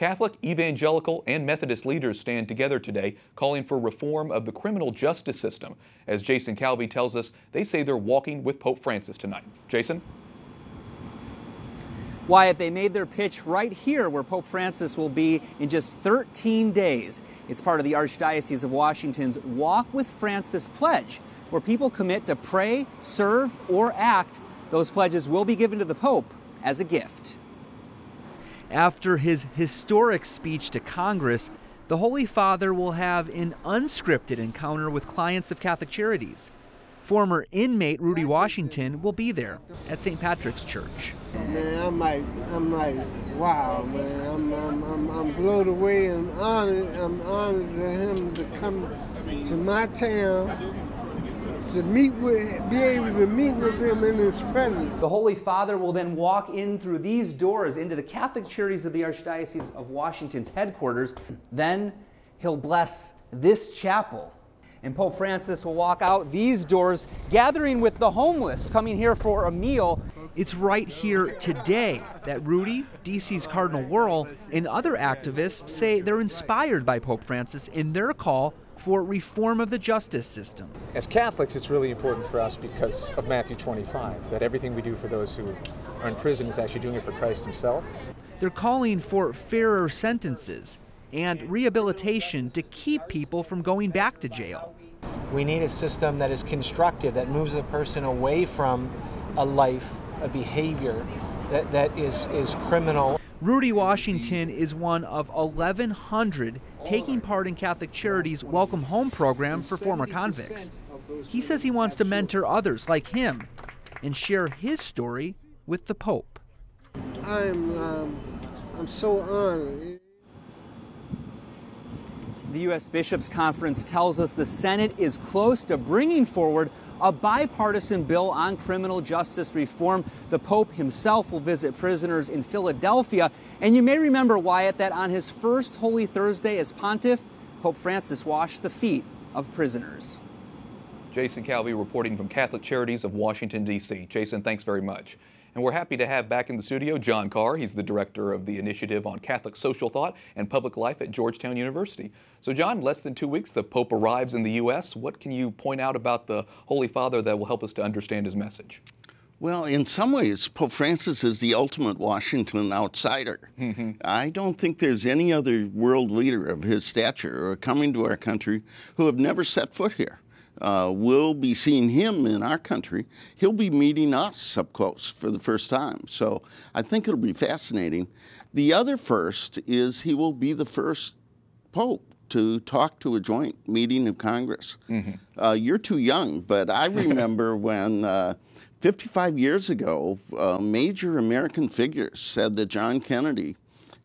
Catholic, Evangelical, and Methodist leaders stand together today calling for reform of the criminal justice system. As Jason Calvi tells us, they say they're walking with Pope Francis tonight. Jason? Wyatt, they made their pitch right here where Pope Francis will be in just 13 days. It's part of the Archdiocese of Washington's Walk with Francis pledge, where people commit to pray, serve, or act. Those pledges will be given to the Pope as a gift. After his historic speech to Congress, the Holy Father will have an unscripted encounter with clients of Catholic Charities. Former inmate Rudy Washington will be there at St. Patrick's Church. Man, I'm like, wow, man, I'm blown away and honored. I'm honored for him to come to my town to be able to meet with him in his presence. The Holy Father will then walk in through these doors into the Catholic Charities of the Archdiocese of Washington's headquarters. Then he'll bless this chapel. And Pope Francis will walk out these doors, gathering with the homeless, coming here for a meal. It's right here today that Rudy, D.C.'s Cardinal Wuerl, and other activists say they're inspired by Pope Francis in their call for reform of the justice system. As Catholics, it's really important for us because of Matthew 25, that everything we do for those who are in prison is actually doing it for Christ himself. They're calling for fairer sentences and rehabilitation to keep people from going back to jail. We need a system that is constructive, that moves a person away from a life, a behavior that is criminal. Rudy Washington is one of 1,100 taking part in Catholic Charities' Welcome Home program for former convicts. He says he wants to mentor others like him and share his story with the Pope. I'm so honored. The U.S. Bishops' Conference tells us the Senate is close to bringing forward a bipartisan bill on criminal justice reform. The Pope himself will visit prisoners in Philadelphia. And you may remember, Wyatt, that on his first Holy Thursday as pontiff, Pope Francis washed the feet of prisoners. Jason Calvi reporting from Catholic Charities of Washington, D.C. Jason, thanks very much. And we're happy to have back in the studio John Carr. He's the director of the Initiative on Catholic Social Thought and Public Life at Georgetown University. So John, less than 2 weeks, the Pope arrives in the U.S. What can you point out about the Holy Father that will help us to understand his message? Well, in some ways, Pope Francis is the ultimate Washington outsider. I don't think there's any other world leader of his stature or coming to our country who have never set foot here. We'll be seeing him in our country. He'll be meeting us up close for the first time. So I think it'll be fascinating. The other first is he will be the first Pope to talk to a joint meeting of Congress. You're too young, but I remember when 55 years ago, major American figures said that John Kennedy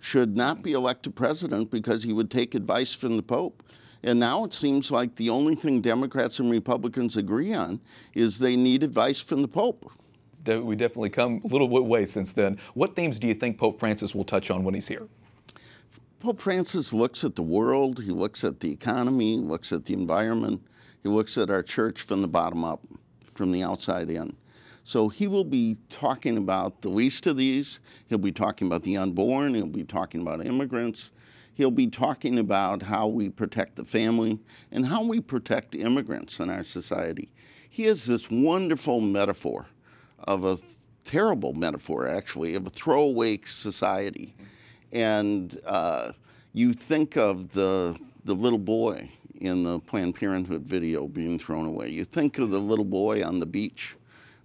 should not be elected president because he would take advice from the Pope. And now it seems like the only thing Democrats and Republicans agree on is they need advice from the Pope. We definitely come a little way since then. What themes do you think Pope Francis will touch on when he's here? Pope Francis looks at the world, he looks at the economy, he looks at the environment, he looks at our church from the bottom up, from the outside in. So he will be talking about the least of these, he'll be talking about the unborn, he'll be talking about immigrants, he'll be talking about how we protect the family and how we protect immigrants in our society. He has this wonderful metaphor of a terrible metaphor, actually, of a throwaway society. And you think of the little boy in the Planned Parenthood video being thrown away. You think of the little boy on the beach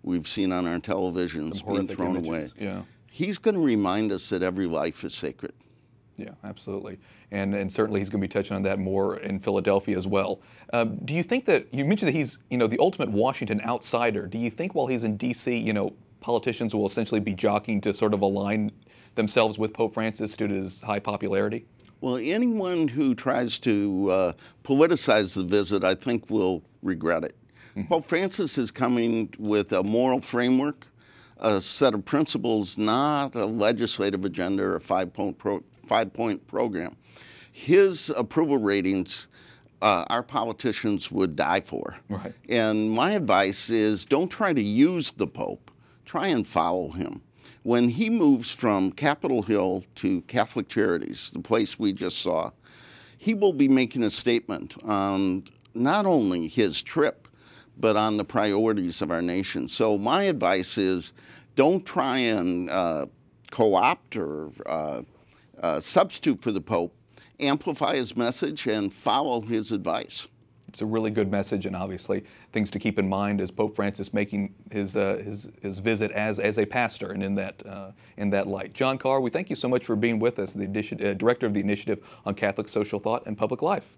we've seen on our televisions being thrown away. Yeah. He's going to remind us that every life is sacred. Yeah, absolutely. And certainly he's going to be touching on that more in Philadelphia as well. Do you think that, you mentioned that he's, the ultimate Washington outsider. Do you think while he's in D.C., politicians will essentially be jockeying to sort of align themselves with Pope Francis due to his high popularity? Well, anyone who tries to politicize the visit, I think, will regret it. Pope Francis is coming with a moral framework, a set of principles, not a legislative agenda or a five-point program. His approval ratings, our politicians would die for. Right. And my advice is don't try to use the Pope. Try and follow him. When he moves from Capitol Hill to Catholic Charities, the place we just saw, he will be making a statement on not only his trip, but on the priorities of our nation. So my advice is, don't try and co-opt or substitute for the Pope. Amplify his message and follow his advice. It's a really good message, and obviously things to keep in mind as Pope Francis making his visit as a pastor, and in that light. John Carr, we thank you so much for being with us, the Director of the Initiative on Catholic Social Thought and Public Life.